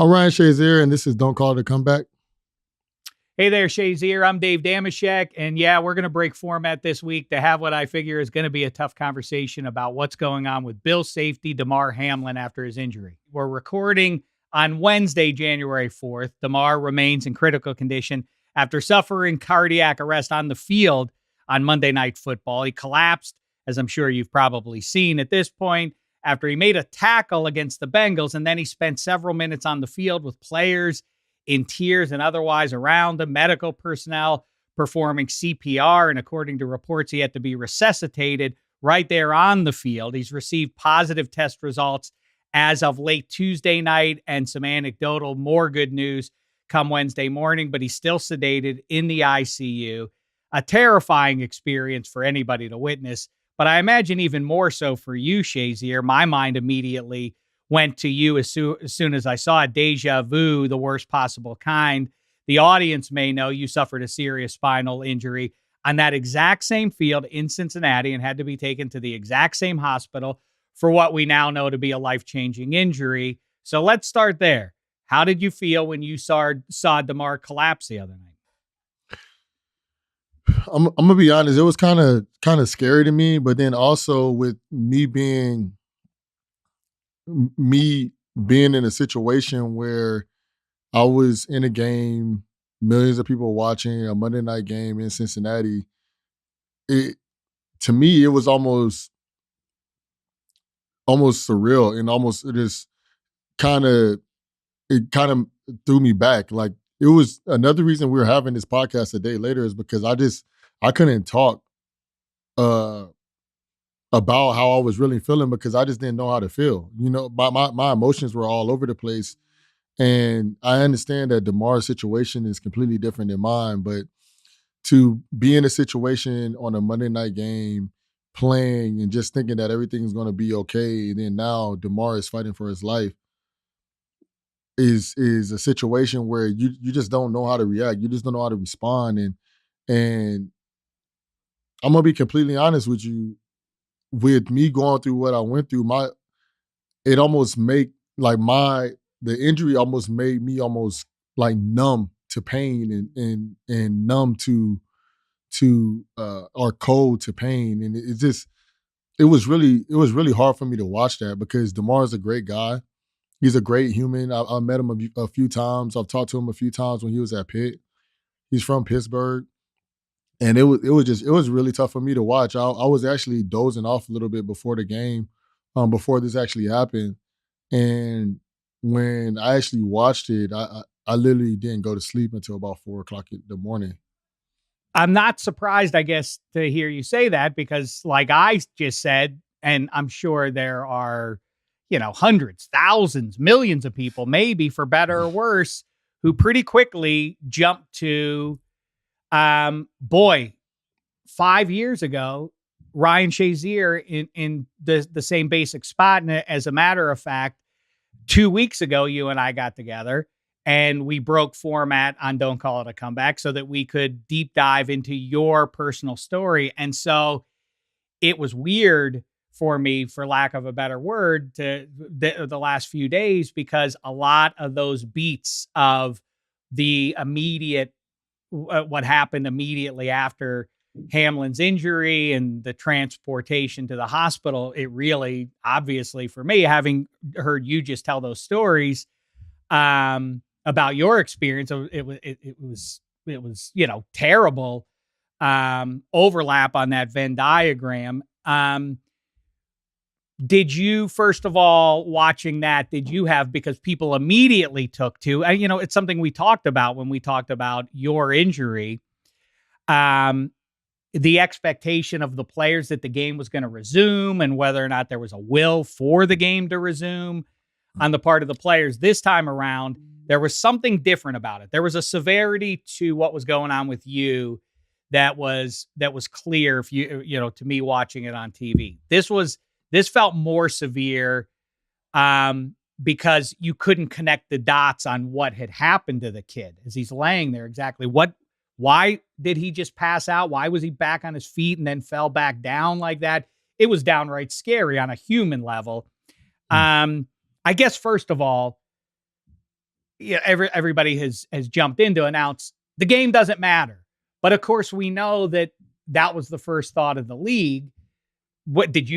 I'm Ryan Shazier, and this is Don't Call It a Comeback. Hey there, Shazier. I'm Dave Dameshek. And yeah, we're going to break format this week to have what I figure is going to be a tough conversation about what's going on with Bills safety Damar Hamlin after his injury. We're recording on Wednesday, January 4th. Damar remains in critical condition after suffering cardiac arrest on the field on Monday Night Football. He collapsed, as I'm sure you've probably seen at this point, after he made a tackle against the Bengals, and then he spent several minutes on the field with players in tears and otherwise around him, medical personnel performing CPR, and according to reports, he had to be resuscitated right there on the field. He's received positive test results as of late Tuesday night, and some anecdotal, more good news come Wednesday morning, but he's still sedated in the ICU. A terrifying experience for anybody to witness, but I imagine even more so for you, Shazier. My mind immediately went to you as soon as I saw it. Deja vu, the worst possible kind. The audience may know you suffered a serious spinal injury on that exact same field in Cincinnati and had to be taken to the exact same hospital for what we now know to be a life-changing injury. So let's start there. How did you feel when you saw Damar collapse the other night? I'm gonna be honest. It was kind of scary to me, but then also with me being in a situation where I was in a game, millions of people watching a Monday night game in Cincinnati. To me, it was almost surreal, and almost it kind of threw me back. Like, it was another reason we were having this podcast a day later is because I couldn't talk about how I was really feeling because I just didn't know how to feel. You know, my emotions were all over the place. And I understand that Damar's situation is completely different than mine, but to be in a situation on a Monday night game, playing and just thinking that everything's going to be okay, and then now Damar is fighting for his life, is a situation where you just don't know how to react. You just don't know how to respond. And I'm gonna be completely honest with you. With me going through what I went through, it almost made the injury almost made me almost like numb to pain and numb to or cold to pain. And it was really hard for me to watch that because Damar's a great guy. He's a great human. I met him a few times. I've talked to him a few times when he was at Pitt. He's from Pittsburgh. And it was really tough for me to watch. I was actually dozing off a little bit before the game, before this actually happened. And when I actually watched it, I literally didn't go to sleep until about 4:00 in the morning. I'm not surprised, I guess, to hear you say that because, like I just said, and I'm sure there are, hundreds, thousands, millions of people, maybe for better or worse, who pretty quickly jumped to, 5 years ago, Ryan Shazier in the same basic spot. And as a matter of fact, 2 weeks ago, you and I got together and we broke format on Don't Call It a Comeback so that we could deep dive into your personal story. And so it was weird for me, for lack of a better word, to the last few days, because a lot of those beats of the immediate, what happened immediately after Hamlin's injury and the transportation to the hospital, it really, obviously for me, having heard you just tell those stories about your experience, it was terrible overlap on that Venn diagram. Did you, first of all, watching that, because people immediately took to, it's something we talked about when we talked about your injury, the expectation of the players that the game was going to resume and whether or not there was a will for the game to resume on the part of the players. This time around, there was something different about it. There was a severity to what was going on with you that was clear if to me watching it on TV. This felt more severe because you couldn't connect the dots on what had happened to the kid as he's laying there. Exactly why did he just pass out? Why was he back on his feet and then fell back down like that? It was downright scary on a human level. I guess, first of all, everybody has jumped in to announce the game doesn't matter. But of course, we know that was the first thought of the league. What did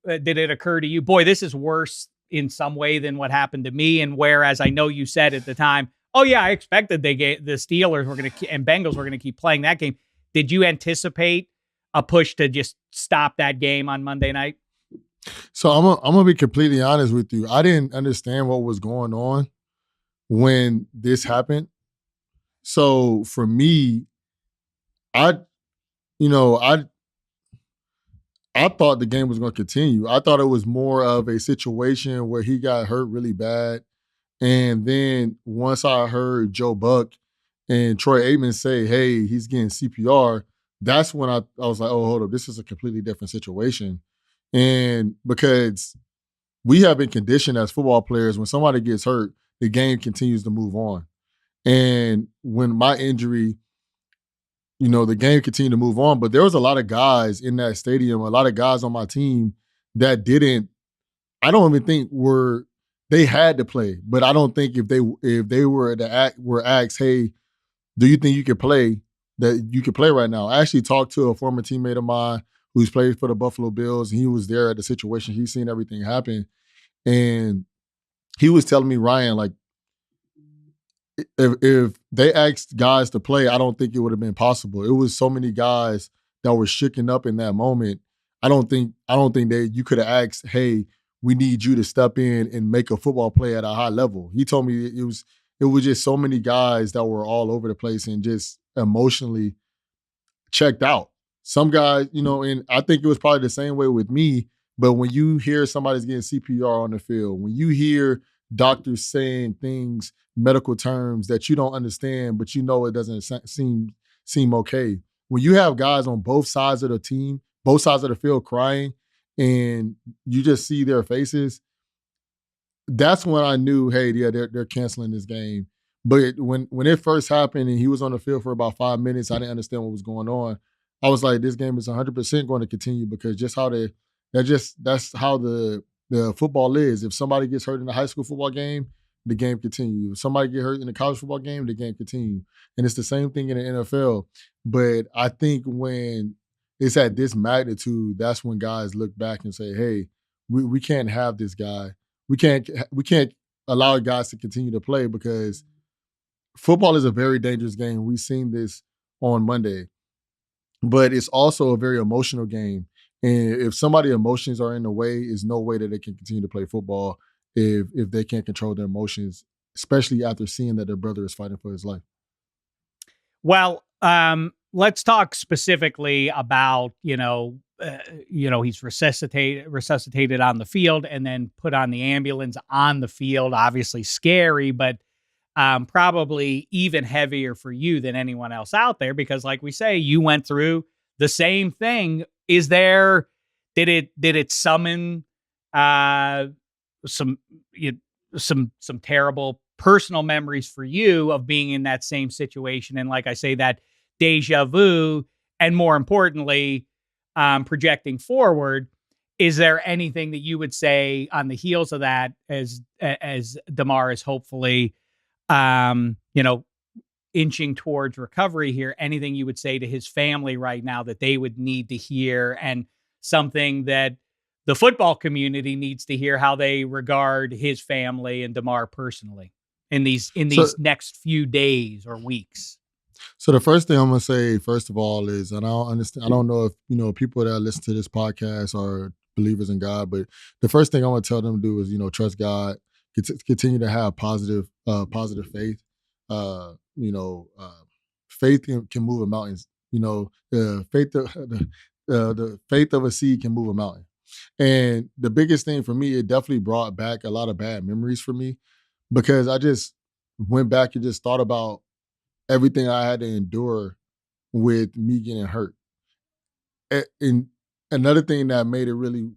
it occur to you? Boy, this is worse in some way than what happened to me. And whereas I know you said at the time, oh yeah, I expected the Steelers were going to and Bengals were going to keep playing that game. Did you anticipate a push to just stop that game on Monday night? So I'm gonna be completely honest with you. I didn't understand what was going on when this happened. So for me, I you know I thought the game was going to continue. I thought it was more of a situation where he got hurt really bad. And then once I heard Joe Buck and Troy Aikman say, hey, he's getting CPR, that's when I was like, oh, hold up, this is a completely different situation. And because we have been conditioned as football players, when somebody gets hurt, the game continues to move on. And when my injury, the game continued to move on, but there was a lot of guys in that stadium, a lot of guys on my team that didn't, I don't even think they had to play, but I don't think if they were asked, hey, do you think you could play, that you could play right now? I actually talked to a former teammate of mine who's played for the Buffalo Bills, and he was there at the situation. He's seen everything happen. And he was telling me, Ryan, like, if they asked guys to play, I don't think it would have been possible. It was so many guys that were shooken up in that moment. I don't think that you could have asked, hey, we need you to step in and make a football play at a high level. He told me it was just so many guys that were all over the place and just emotionally checked out. Some guys, and I think it was probably the same way with me, but when you hear somebody's getting CPR on the field, when you hear doctors saying things, medical terms that you don't understand, but it doesn't seem okay. When you have guys on both sides of the team, both sides of the field crying, and you just see their faces, that's when I knew, hey, yeah, they're canceling this game. But when it first happened and he was on the field for about 5 minutes, I didn't understand what was going on. I was like, this game is 100% going to continue because that's how the football is. If somebody gets hurt in a high school football game, the game continues. If somebody get hurt in a college football game, the game continues. And it's the same thing in the NFL. But I think when it's at this magnitude, that's when guys look back and say, hey, we can't have this guy. We can't allow guys to continue to play because football is a very dangerous game. We've seen this on Monday. But it's also a very emotional game. And if somebody's emotions are in the way, there's no way that they can continue to play football if they can't control their emotions, especially after seeing that their brother is fighting for his life. Well, let's talk specifically about, he's resuscitated on the field and then put on the ambulance on the field. Obviously scary, but probably even heavier for you than anyone else out there because, like we say, you went through the same thing. Did it summon some terrible personal memories for you of being in that same situation? And like I say, that deja vu, and more importantly, projecting forward, is there anything that you would say on the heels of that as Damar is hopefully, inching towards recovery here, anything you would say to his family right now that they would need to hear, and something that the football community needs to hear, how they regard his family and Damar personally in these next few days or weeks? So the first thing I'm gonna say, first of all, is, and I don't know if people that listen to this podcast are believers in God, but the first thing I'm gonna tell them to do is trust God, continue to have positive faith. Faith can move a mountains. The faith of a seed can move a mountain. And the biggest thing for me, it definitely brought back a lot of bad memories for me because I just went back and just thought about everything I had to endure with me getting hurt. And another thing that made it really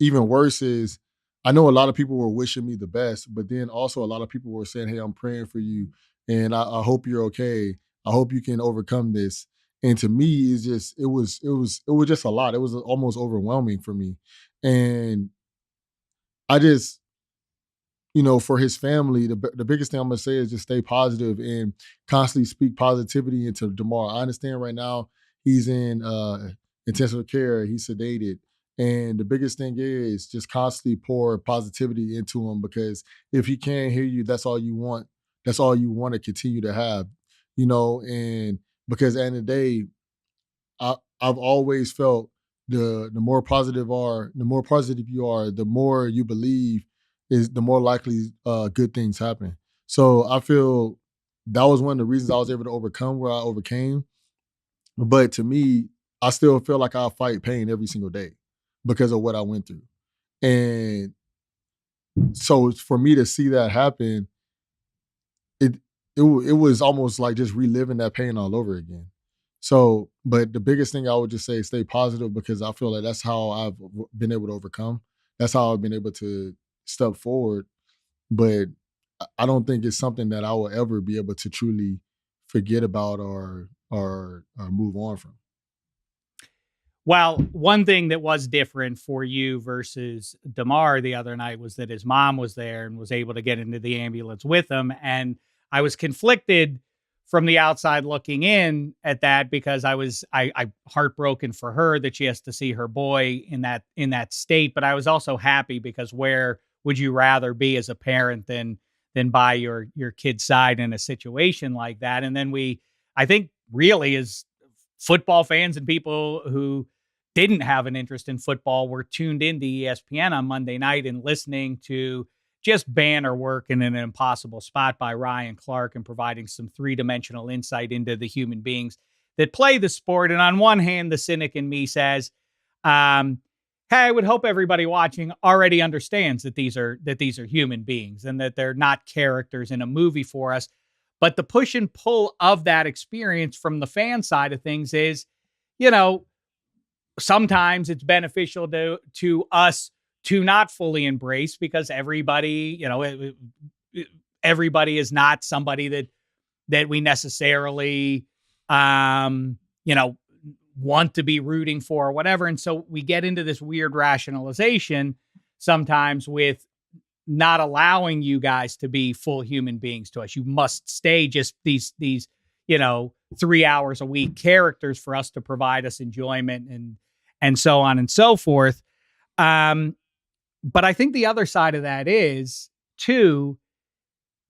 even worse is I know a lot of people were wishing me the best, but then also a lot of people were saying, hey, I'm praying for you and I hope you're okay. I hope you can overcome this. And to me, it was just a lot. It was almost overwhelming for me. And I just for his family, the biggest thing I'm gonna say is just stay positive and constantly speak positivity into Damar. I understand right now he's in intensive care, he's sedated. And the biggest thing is just constantly pour positivity into him, because if he can't hear you, that's all you want. That's all you want to continue to have, and because at the end of the day, I've always felt the more positive you are, the more you believe is the more likely good things happen. So I feel that was one of the reasons I was able to overcome where I overcame. But to me, I still feel like I fight pain every single day because of what I went through. And so for me to see that happen, it it was almost like just reliving that pain all over again. So, but the biggest thing I would just say is stay positive, because I feel like that's how I've been able to overcome. That's how I've been able to step forward. But I don't think it's something that I will ever be able to truly forget about or move on from. Well, one thing that was different for you versus Damar the other night was that his mom was there and was able to get into the ambulance with him. And I was conflicted from the outside looking in at that, because I heartbroken for her that she has to see her boy in that state. But I was also happy, because where would you rather be as a parent than by your kid's side in a situation like that? And then I think really, as football fans and people who didn't have an interest in football were tuned into ESPN on Monday night and listening to just banner work in an impossible spot by Ryan Clark, and providing some three-dimensional insight into the human beings that play the sport. And on one hand, the cynic in me says, hey, I would hope everybody watching already understands that these are human beings and that they're not characters in a movie for us. But the push and pull of that experience from the fan side of things is, sometimes it's beneficial to us to not fully embrace, because everybody, everybody is not somebody that we necessarily, want to be rooting for or whatever. And so we get into this weird rationalization sometimes with not allowing you guys to be full human beings to us. You must stay just these 3 hours a week characters for us to provide us enjoyment and so on and so forth. But I think the other side of that is too,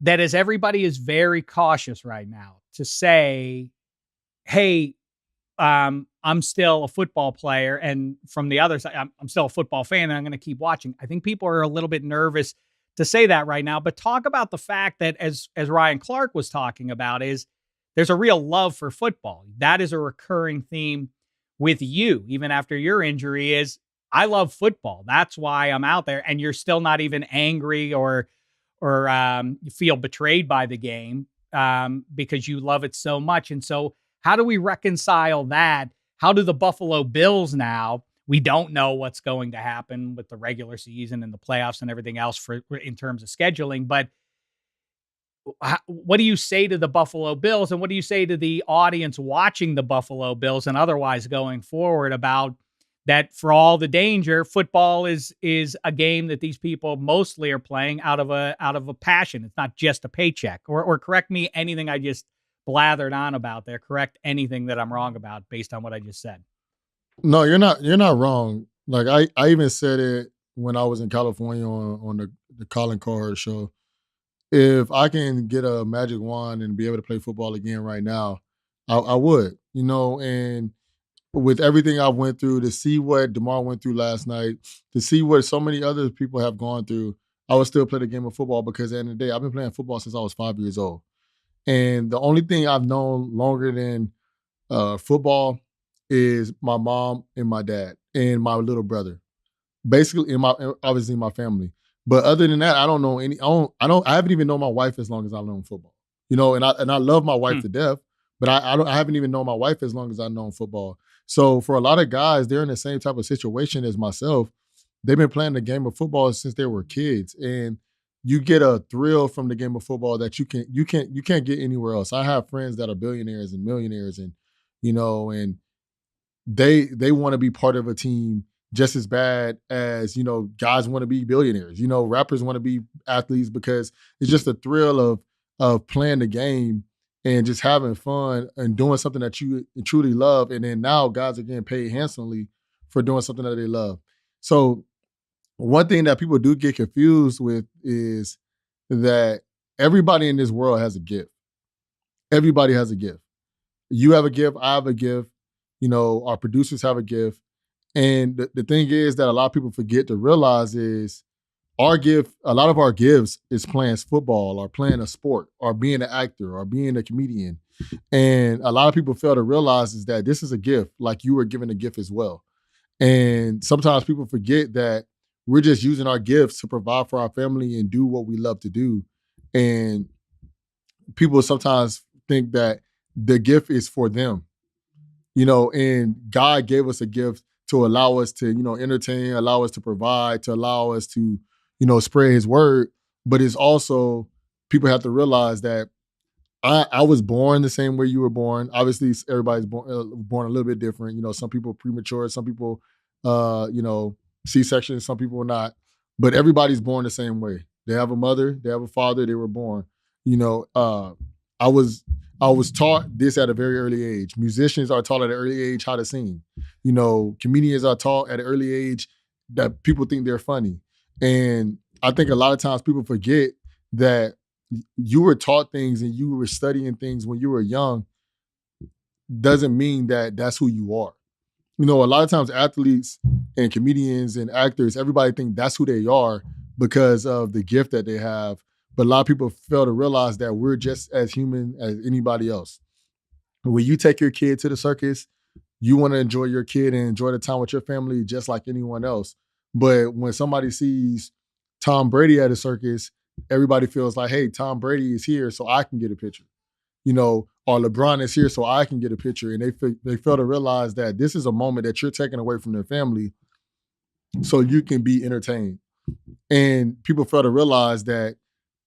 that as everybody is very cautious right now to say, hey, I'm still a football player. And from the other side, I'm still a football fan and I'm going to keep watching. I think people are a little bit nervous to say that right now, but talk about the fact that as Ryan Clark was talking about, is there's a real love for football. That is a recurring theme with you, even after your injury, is I love football. That's why I'm out there. And you're still not even angry or you feel betrayed by the game because you love it so much. And so how do we reconcile that? How do the Buffalo Bills now? We don't know what's going to happen with the regular season and the playoffs and everything else in terms of scheduling. But what do you say to the Buffalo Bills, and what do you say to the audience watching the Buffalo Bills and otherwise going forward about that? For all the danger, football is a game that these people mostly are playing out of a passion. It's not just a paycheck. Or correct me anything I just blathered on about there. Correct anything that I'm wrong about based on what I just said. No, you're not wrong. Like I even said it when I was in California on the Colin Cowherd show. If I can get a magic wand and be able to play football again right now, I would, and with everything I went through, to see what Damar went through last night, to see what so many other people have gone through, I would still play the game of football, because at the end of the day, I've been playing football since I was 5 years old. And the only thing I've known longer than football is my mom and my dad and my little brother. Basically, obviously my family. But other than that, I don't know any. I haven't even known my wife as long as I've known football. And I love my wife to death, but I haven't even known my wife as long as I've known football. So for a lot of guys, they're in the same type of situation as myself. They've been playing the game of football since they were kids, and you get a thrill from the game of football that you can't get anywhere else. I have friends that are billionaires and millionaires, and and they want to be part of a team just as bad as, guys want to be billionaires. Rappers want to be athletes because it's just the thrill of playing the game and just having fun and doing something that you truly love. And then now guys are getting paid handsomely for doing something that they love. So one thing that people do get confused with is that everybody in this world has a gift. Everybody has a gift. You have a gift, I have a gift, our producers have a gift. And the thing is that a lot of people forget to realize is our gift, a lot of our gifts is playing football or playing a sport or being an actor or being a comedian. And a lot of people fail to realize is that this is a gift, like you were given a gift as well. And sometimes people forget that we're just using our gifts to provide for our family and do what we love to do. And people sometimes think that the gift is for them, and God gave us a gift to allow us to, entertain, allow us to provide, to allow us to, spread his word. But it's also, people have to realize that I was born the same way you were born. Obviously, everybody's born a little bit different. Some people premature, some people, C-section, some people not. But everybody's born the same way. They have a mother, they have a father, they were born. I was taught this at a very early age. Musicians are taught at an early age how to sing. Comedians are taught at an early age that people think they're funny. And I think a lot of times people forget that you were taught things and you were studying things when you were young doesn't mean that that's who you are. A lot of times athletes and comedians and actors, everybody think that's who they are because of the gift that they have. But a lot of people fail to realize that we're just as human as anybody else. When you take your kid to the circus, you want to enjoy your kid and enjoy the time with your family just like anyone else. But when somebody sees Tom Brady at a circus, everybody feels like, hey, Tom Brady is here so I can get a picture. Or LeBron is here so I can get a picture. And they fail to realize that this is a moment that you're taking away from their family so you can be entertained. And people fail to realize that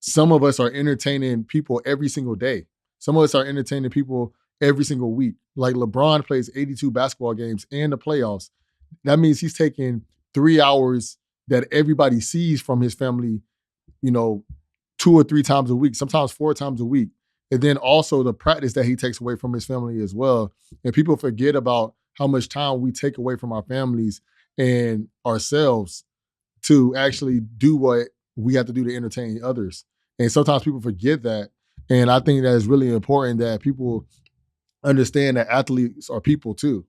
some of us are entertaining people every single day. Some of us are entertaining people every single week. Like LeBron plays 82 basketball games and the playoffs. That means he's taking 3 hours that everybody sees from his family, 2 or 3 times a week, sometimes 4 times a week. And then also the practice that he takes away from his family as well. And people forget about how much time we take away from our families and ourselves to actually do what we have to do to entertain others. And sometimes people forget that. And I think that it's really important that people understand that athletes are people too.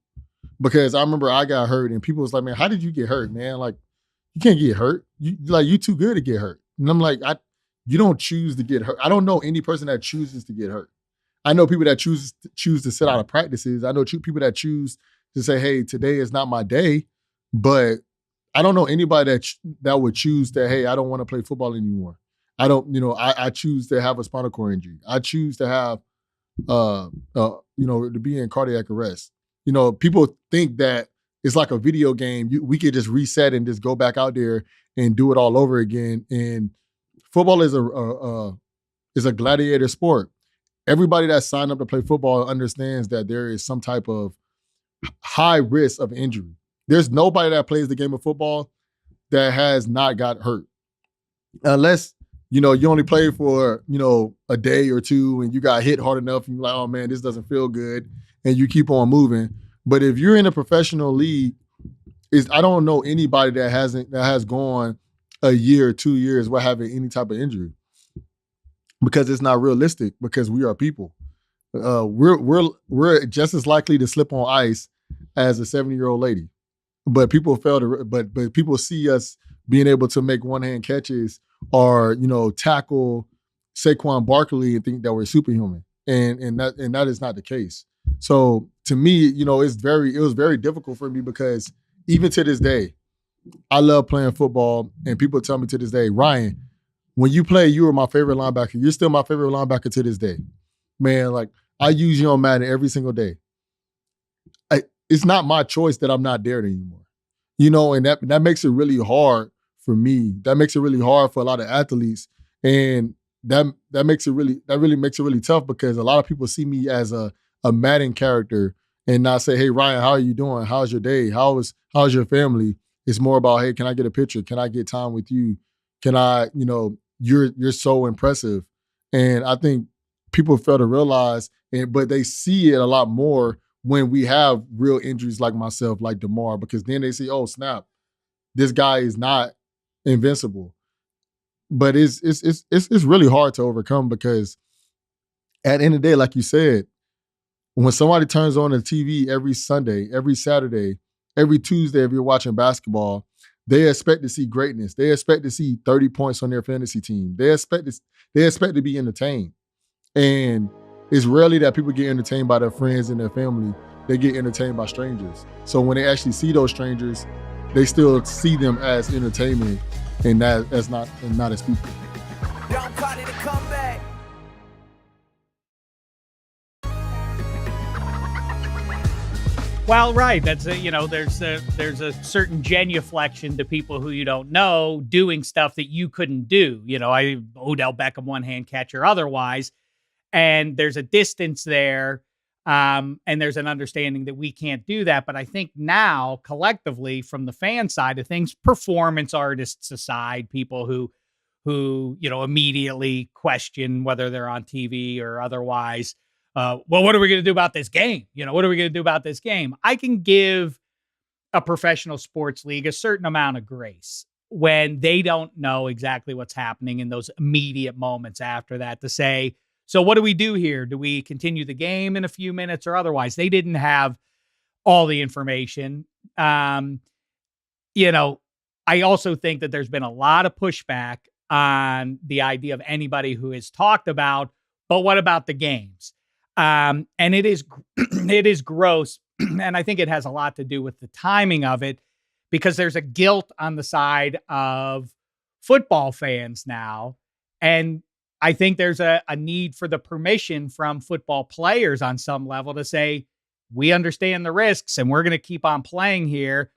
Because I remember I got hurt and people was like, man, how did you get hurt, man? Like, you can't get hurt. You too good to get hurt. And I'm like, you don't choose to get hurt. I don't know any person that chooses to get hurt. I know people that choose to sit out of practices. I know people that choose to say, hey, today is not my day. But I don't know anybody that would choose that, hey, I don't want to play football anymore. I don't, I choose to have a spinal cord injury. I choose to have, to be in cardiac arrest. People think that it's like a video game. We could just reset and just go back out there and do it all over again. And football is a gladiator sport. Everybody that signed up to play football understands that there is some type of high risk of injury. There's nobody that plays the game of football that has not got hurt. Unless, you only play for, a day or two and you got hit hard enough and you're like, oh man, this doesn't feel good. And you keep on moving. But if you're in a professional league, I don't know anybody that has gone a year or 2 years without having any type of injury. Because it's not realistic, because we are people. We're just as likely to slip on ice as a 70-year-old lady. But people but people see us being able to make one-hand catches or, tackle Saquon Barkley and think that we're superhuman. And that is not the case. So to me, it was very difficult for me because even to this day, I love playing football, and people tell me to this day, Ryan, when you play, you were my favorite linebacker. You're still my favorite linebacker to this day. Man, like, I use you on Madden every single day. It's not my choice that I'm not there anymore. And that makes it really hard for me. That makes it really hard for a lot of athletes. And that really makes it really tough because a lot of people see me as a Madden character and not say, hey, Ryan, how are you doing? How's your day? How's your family? It's more about, hey, can I get a picture? Can I get time with you? Can I, you're so impressive. And I think people fail to realize, but they see it a lot more when we have real injuries like myself, like Damar, because then they see, oh, snap, this guy is not invincible. But it's really hard to overcome because at the end of the day, like you said, when somebody turns on the TV every Sunday, every Saturday, every Tuesday, if you're watching basketball, they expect to see greatness. They expect to see 30 points on their fantasy team. They expect to be entertained. And it's rarely that people get entertained by their friends and their family. They get entertained by strangers. So when they actually see those strangers, they still see them as entertainment, and that's not as people. Well, right. That's there's a certain genuflection to people who you don't know doing stuff that you couldn't do. Odell Beckham, one hand catcher, otherwise, and there's a distance there, and there's an understanding that we can't do that. But I think now, collectively, from the fan side of things, performance artists aside, people who immediately question whether they're on TV or otherwise. Well, what are we going to do about this game? What are we going to do about this game? I can give a professional sports league a certain amount of grace when they don't know exactly what's happening in those immediate moments after that to say, so what do we do here? Do we continue the game in a few minutes or otherwise? They didn't have all the information. I also think that there's been a lot of pushback on the idea of anybody who has talked about, but what about the games? And it is gross. And I think it has a lot to do with the timing of it, because there's a guilt on the side of football fans now. And I think there's a need for the permission from football players on some level to say, we understand the risks and we're going to keep on playing here.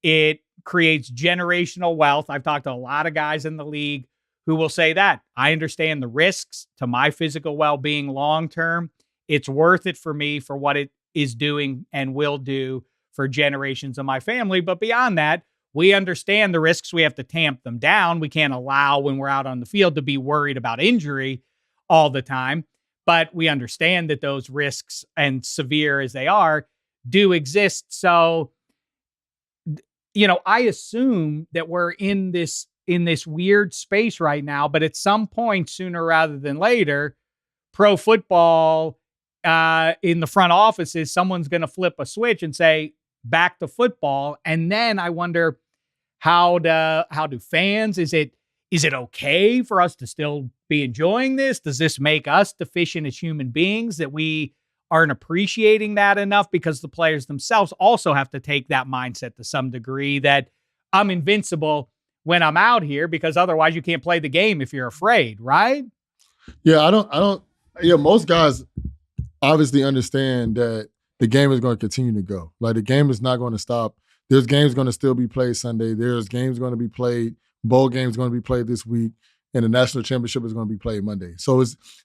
It creates generational wealth. I've talked to a lot of guys in the league who will say that. I understand the risks to my physical well-being long-term. It's worth it for me for what it is doing and will do for generations of my family. But beyond that, we understand the risks. We have to tamp them down. We can't allow, when we're out on the field, to be worried about injury all the time. But we understand that those risks, and severe as they are, do exist. So, I assume that we're in this weird space right now, but at some point, sooner rather than later, pro football in the front offices, someone's going to flip a switch and say, back to football. And then I wonder, how do fans, is it okay for us to still be enjoying this? Does this make us deficient as human beings, that we aren't appreciating that enough? Because the players themselves also have to take that mindset to some degree, that I'm invincible when I'm out here, because otherwise you can't play the game if you're afraid, right? Yeah, most guys obviously understand that the game is going to continue to go. Like, the game is not going to stop. There's games going to still be played Sunday. There's games going to be played. Bowl games going to be played this week. And the national championship is going to be played Monday. So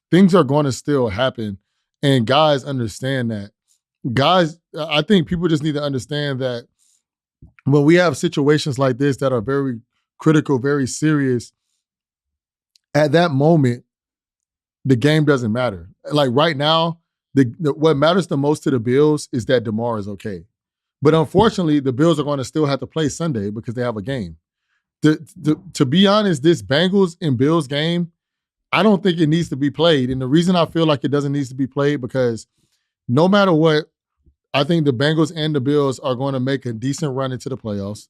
things are going to still happen. And guys understand that. Guys, I think people just need to understand that when we have situations like this that are very critical, very serious, at that moment, the game doesn't matter. Like right now, what matters the most to the Bills is that Damar is okay. But unfortunately, the Bills are going to still have to play Sunday because they have a game. To be honest, this Bengals and Bills game, I don't think it needs to be played. And the reason I feel like it doesn't need to be played, because no matter what, I think the Bengals and the Bills are going to make a decent run into the playoffs.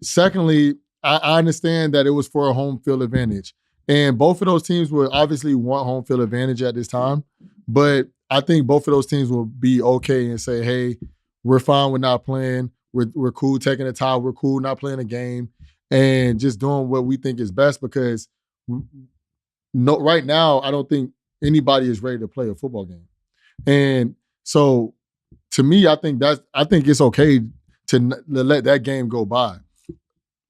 Secondly, I understand that it was for a home field advantage. And both of those teams will obviously want home field advantage at this time. But I think both of those teams will be okay and say, hey, we're fine with not playing. We're cool taking a tie. We're cool not playing a game and just doing what we think is best, because right now, I don't think anybody is ready to play a football game. And so to me, I think it's okay to let that game go by.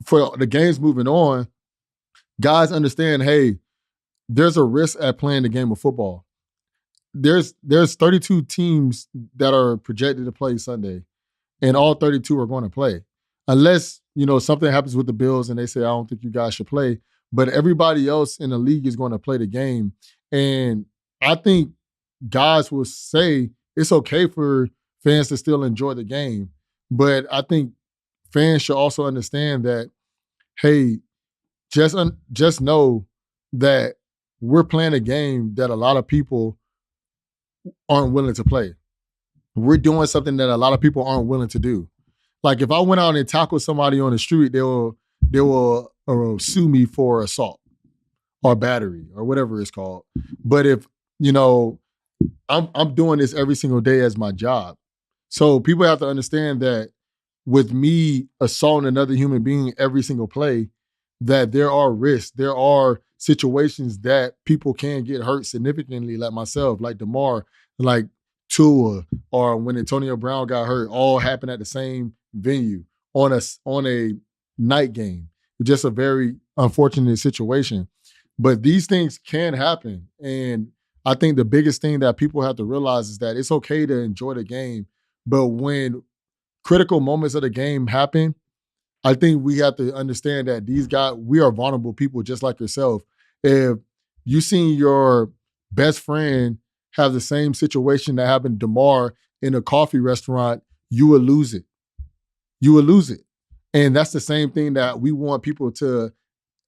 For the games moving on, guys understand, hey, there's a risk at playing the game of football. There's 32 teams that are projected to play Sunday, and all 32 are going to play. Unless something happens with the Bills and they say, I don't think you guys should play. But everybody else in the league is going to play the game. And I think guys will say it's okay for fans to still enjoy the game. But I think fans should also understand that, hey, just know that we're playing a game that a lot of people aren't willing to play. We're doing something that a lot of people aren't willing to do. Like if I went out and tackled somebody on the street, they will sue me for assault or battery or whatever it's called. But if I'm doing this every single day as my job, so people have to understand that with me assaulting another human being every single play, that there are risks, there are situations that people can get hurt significantly, like myself, like Damar, like Tua, or when Antonio Brown got hurt, all happened at the same venue on a night game. Just a very unfortunate situation. But these things can happen. And I think the biggest thing that people have to realize is that it's okay to enjoy the game. But when critical moments of the game happen, I think we have to understand that these guys, we are vulnerable people just like yourself. If you seen your best friend have the same situation that happened to Damar in a coffee restaurant, you will lose it. You will lose it. And that's the same thing that we want people to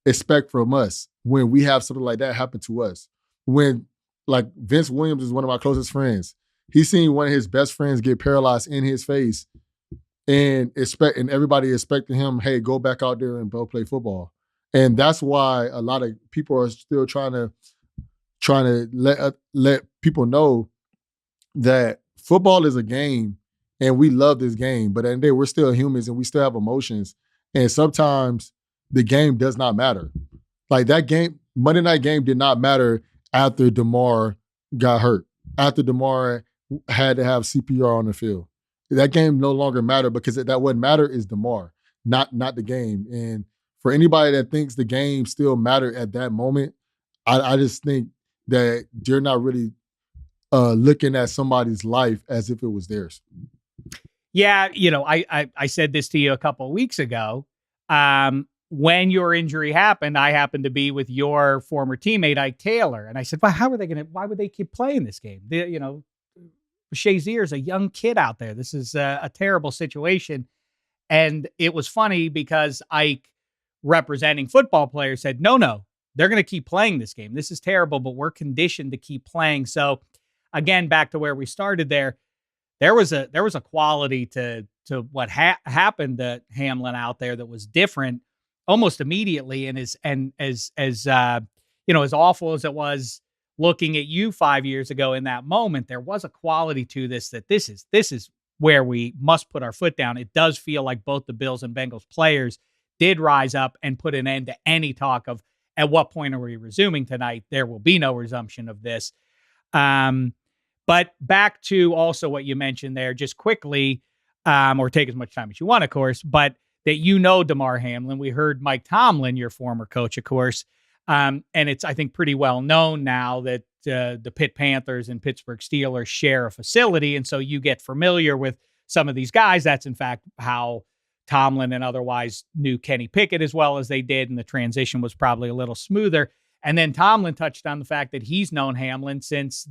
expect from us when we have something like that happen to us. When, like, Vince Williams is one of my closest friends. He's seen one of his best friends get paralyzed in his face, and everybody expecting him, hey, go back out there and go play football. And that's why a lot of people are still trying to let people know that football is a game and we love this game, but at the end of the day, we're still humans and we still have emotions. And sometimes the game does not matter. Like that game, Monday night game did not matter after Damar got hurt, after Damar had to have CPR on the field. That game no longer mattered because that what mattered is Damar, not the game. And for anybody that thinks the game still mattered at that moment, I just think that you're not really looking at somebody's life as if it was theirs. Yeah, I said this to you a couple of weeks ago. When your injury happened, I happened to be with your former teammate, Ike Taylor. And I said, well, why would they keep playing this game? Shazier is a young kid out there. This is a terrible situation. And it was funny because Ike, representing football players, said, no, they're going to keep playing this game. This is terrible, but we're conditioned to keep playing. So again, back to where we started there was a quality to what happened to Hamlin out there that was different almost immediately. And as awful as it was looking at you 5 years ago in that moment, there was a quality to this that this is where we must put our foot down. It does feel like both the Bills and Bengals players did rise up and put an end to any talk of at what point are we resuming tonight. There will be no resumption of this. But back to also what you mentioned there, just quickly, or take as much time as you want, of course, but that Damar Hamlin. We heard Mike Tomlin, your former coach, of course, and it's, I think, pretty well known now that the Pitt Panthers and Pittsburgh Steelers share a facility, and so you get familiar with some of these guys. That's, in fact, how Tomlin and otherwise knew Kenny Pickett as well as they did, and the transition was probably a little smoother. And then Tomlin touched on the fact that he's known Hamlin since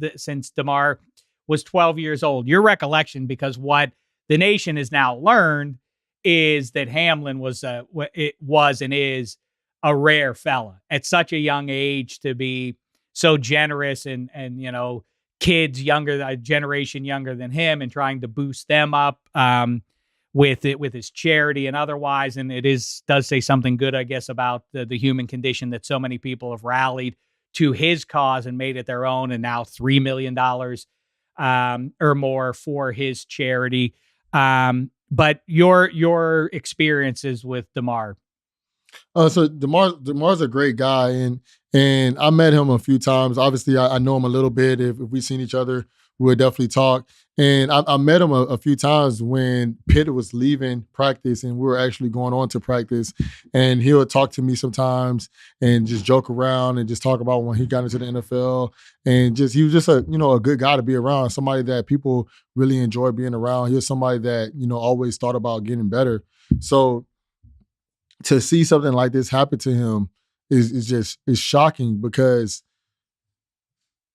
Damar was 12 years old. Your recollection, because what the nation has now learned is that Hamlin was and is a rare fella at such a young age to be so generous and kids a generation younger than him and trying to boost them up with his charity and otherwise. And does say something good, I guess, about the human condition that so many people have rallied to his cause and made it their own. And now $3 million or more for his charity. But your experiences with Damar. So Damar's a great guy, and I met him a few times. Obviously, I know him a little bit. If we've seen each other, we would definitely talk. And I met him a few times when Pitt was leaving practice and we were actually going on to practice. And he would talk to me sometimes and just joke around and just talk about when he got into the NFL. And he was just a good guy to be around, somebody that people really enjoy being around. He was somebody that, always thought about getting better. So to see something like this happen to him is shocking because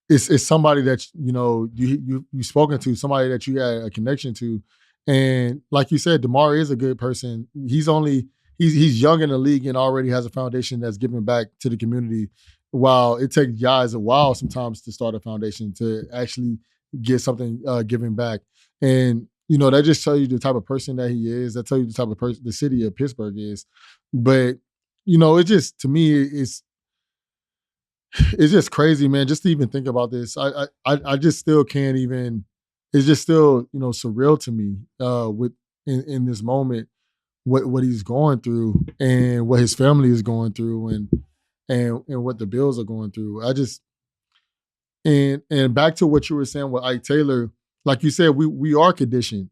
it's somebody that you've spoken to, somebody that you had a connection to, and like you said, Damar is a good person. He's young in the league and already has a foundation that's giving back to the community. While it takes guys a while sometimes to start a foundation to actually get something given back, and that just tells you the type of person that he is. That tells you the type of person the city of Pittsburgh is. But it just to me it's just crazy, man. Just to even think about this, I just still can't even. It's just still surreal to me with in this moment what he's going through and what his family is going through and what the Bills are going through. I just and back to what you were saying with Ike Taylor, like you said, we are conditioned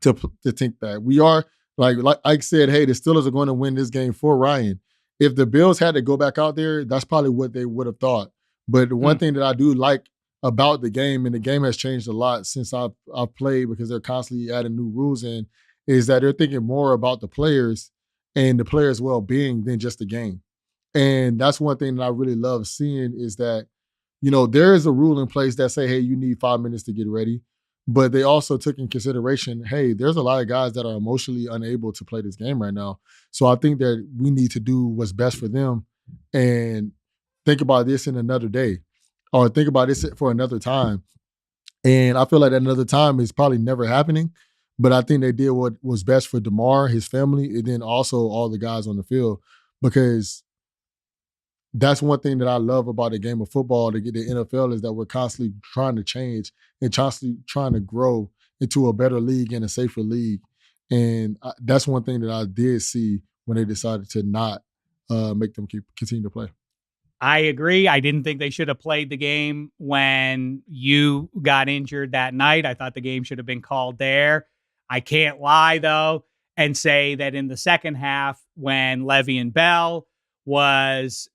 to think that we are like Ike said, hey, the Steelers are going to win this game for Ryan. If the Bills had to go back out there, that's probably what they would have thought. But the one thing that I do like about the game, and the game has changed a lot since I've played because they're constantly adding new rules in, is that they're thinking more about the players and the players' well-being than just the game. And that's one thing that I really love seeing is that, there is a rule in place that say, hey, you need 5 minutes to get ready. But they also took in consideration, hey, there's a lot of guys that are emotionally unable to play this game right now. So I think that we need to do what's best for them and think about this in another day or think about this for another time. And I feel like that another time is probably never happening. But I think they did what was best for Damar, his family, and then also all the guys on the field. Because that's one thing that I love about the game of football, the NFL, is that we're constantly trying to change and constantly trying to grow into a better league and a safer league. And that's one thing that I did see when they decided to not make them continue to play. I agree. I didn't think they should have played the game when you got injured that night. I thought the game should have been called there. I can't lie, though, and say that in the second half, when Le'Veon Bell was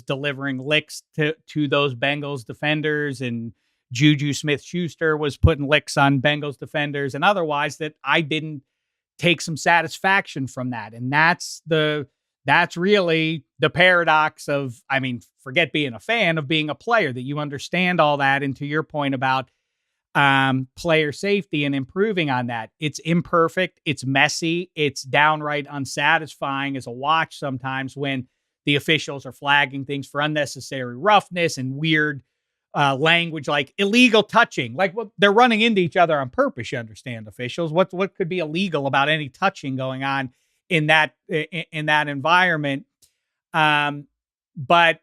delivering licks to those Bengals defenders, and Juju Smith-Schuster was putting licks on Bengals defenders, and otherwise, that I didn't take some satisfaction from that. And that's really the paradox of, forget being a fan, of being a player, that you understand all that. And to your point about player safety and improving on that, it's imperfect, it's messy, it's downright unsatisfying as a watch sometimes when the officials are flagging things for unnecessary roughness and weird language like illegal touching. Like, well, they're running into each other on purpose, you understand, officials. What could be illegal about any touching going on in that environment? But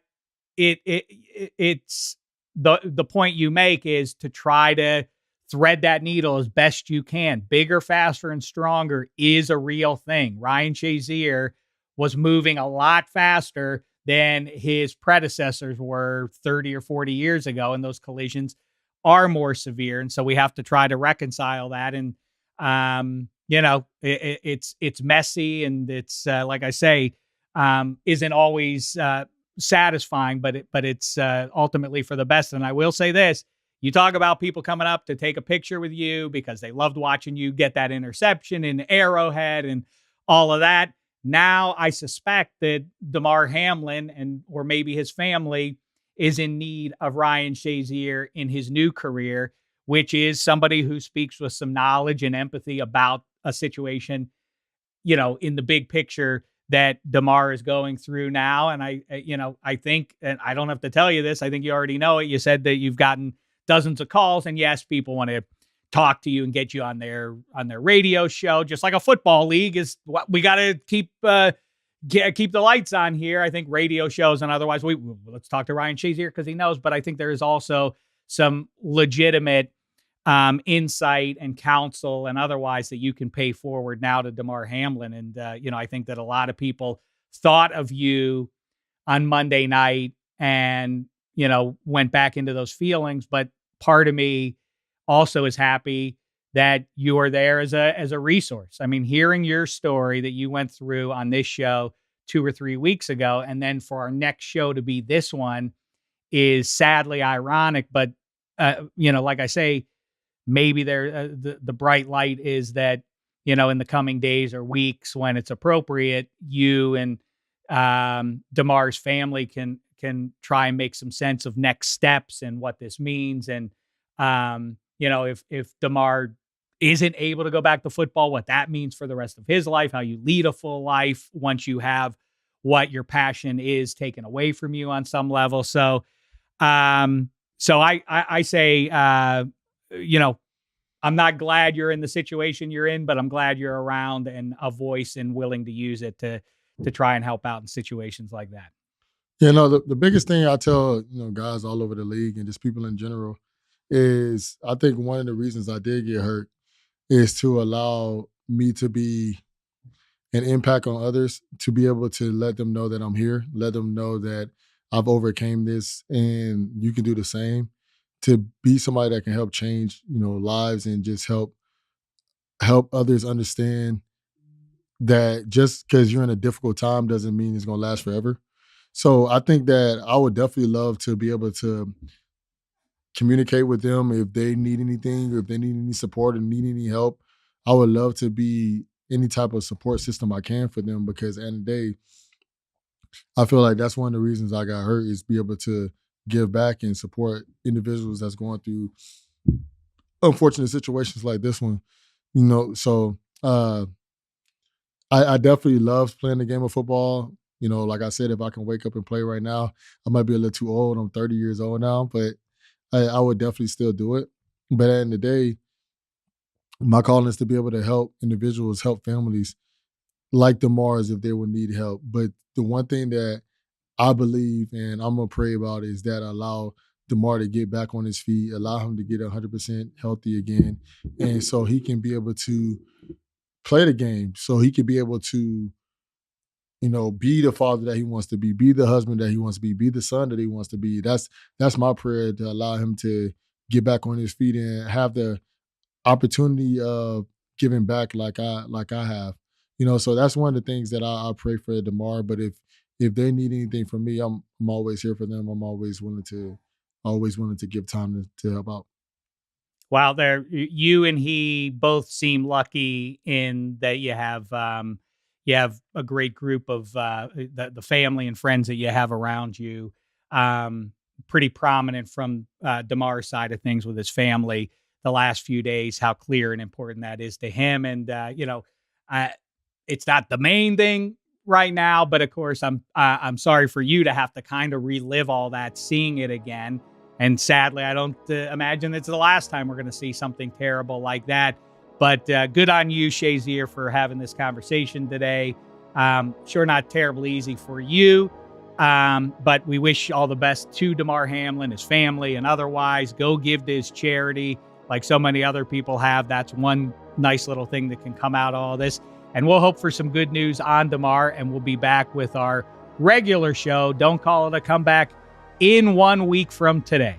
it's the point you make is to try to thread that needle as best you can. Bigger, faster, and stronger is a real thing. Ryan Shazier was moving a lot faster than his predecessors were 30 or 40 years ago, and those collisions are more severe. And so we have to try to reconcile that. And it's messy, and it's like I say, isn't always satisfying, but it's ultimately for the best. And I will say this: you talk about people coming up to take a picture with you because they loved watching you get that interception in Arrowhead and all of that. Now I suspect that Damar Hamlin or maybe his family is in need of Ryan Shazier in his new career, which is somebody who speaks with some knowledge and empathy about a situation, in the big picture that Damar is going through now. And I think, and I don't have to tell you this, I think you already know it. You said that you've gotten dozens of calls, and yes, people want to talk to you and get you on their radio show, just like a football league is what we got to keep the lights on here. I think radio shows and otherwise, let's talk to Ryan Shazier because he knows, but I think there is also some legitimate insight and counsel and otherwise that you can pay forward now to Damar Hamlin. And, I think that a lot of people thought of you on Monday night and, went back into those feelings. But part of me also is happy that you are there as a resource. I mean, hearing your story that you went through on this show 2 or 3 weeks ago, and then for our next show to be this one is sadly ironic. But, like I say, maybe there the bright light is that, in the coming days or weeks when it's appropriate, you and Damar's family can try and make some sense of next steps and what this means. And, if Damar isn't able to go back to football, what that means for the rest of his life, how you lead a full life once you have what your passion is taken away from you on some level. So, I say, I'm not glad you're in the situation you're in, but I'm glad you're around and a voice and willing to use it to try and help out in situations like that. The biggest thing I tell, guys all over the league and just people in general is I think one of the reasons I did get hurt is to allow me to be an impact on others, to be able to let them know that I'm here, let them know that I've overcame this and you can do the same, to be somebody that can help change, lives and just help others understand that just because you're in a difficult time doesn't mean it's going to last forever. So I think that I would definitely love to be able to communicate with them if they need anything or if they need any support or need any help. I would love to be any type of support system I can for them, because at the end of the day, I feel like that's one of the reasons I got hurt, is be able to give back and support individuals that's going through unfortunate situations like this one. So I definitely love playing the game of football. Like I said, if I can wake up and play right now, I might be a little too old. I'm 30 years old now, but I would definitely still do it. But at the end of the day, my calling is to be able to help individuals, help families like Damar's if they would need help. But the one thing that I believe and I'm going to pray about is that allow Damar to get back on his feet, allow him to get 100% healthy again. And so he can be able to play the game, so he can be able to, be the father that he wants to be the husband that he wants to be the son that he wants to be. That's my prayer, to allow him to get back on his feet and have the opportunity of giving back like I have. So that's one of the things that I pray for Damar. But if they need anything from me, I'm always here for them. I'm always willing to give time to help out. Wow, you and he both seem lucky in that you have a great group of the family and friends that you have around you. Pretty prominent from Damar's side of things with his family the last few days, how clear and important that is to him. And it's not the main thing right now, but of course, I'm sorry for you to have to kind of relive all that, seeing it again. And sadly, I don't imagine it's the last time we're going to see something terrible like that. But good on you, Shazier, for having this conversation today. Sure, not terribly easy for you, but we wish all the best to Damar Hamlin, his family, and otherwise. Go give to his charity like so many other people have. That's one nice little thing that can come out of all this. And we'll hope for some good news on Damar, and we'll be back with our regular show. Don't call it a comeback in 1 week from today.